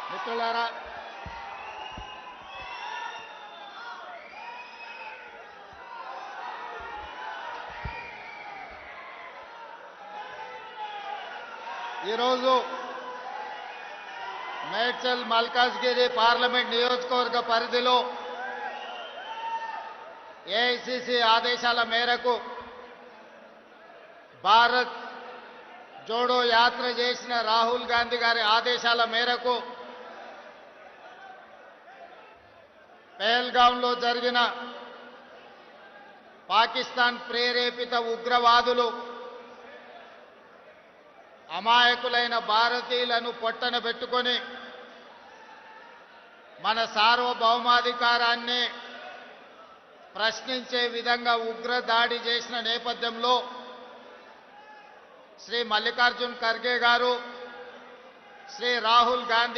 మిత్రులారా, ఈరోజు మేడ్చల్ మల్కాజ్గిరి పార్లమెంట్ నియోజకవర్గ పరిధిలో ఏఐసిసి ఆదేశాల మేరకు భారత్ జోడో యాత్ర చేసిన రాహుల్ గాంధీ గారి ఆదేశాల మేరకు పహల్గాంలో జరిగిన పాకిస్తాన్ ప్రేరేపిత ఉగ్రవాదులు అమాయకులైన భారతీయులను పొట్టన పెట్టుకొని మన సార్వభౌమాధికారాన్ని ప్రశ్నించే విధంగా ఉగ్ర దాడి చేసిన నేపథ్యంలో శ్రీ మల్లికార్జున్ ఖర్గే గారు, శ్రీ రాహుల్ గాంధీ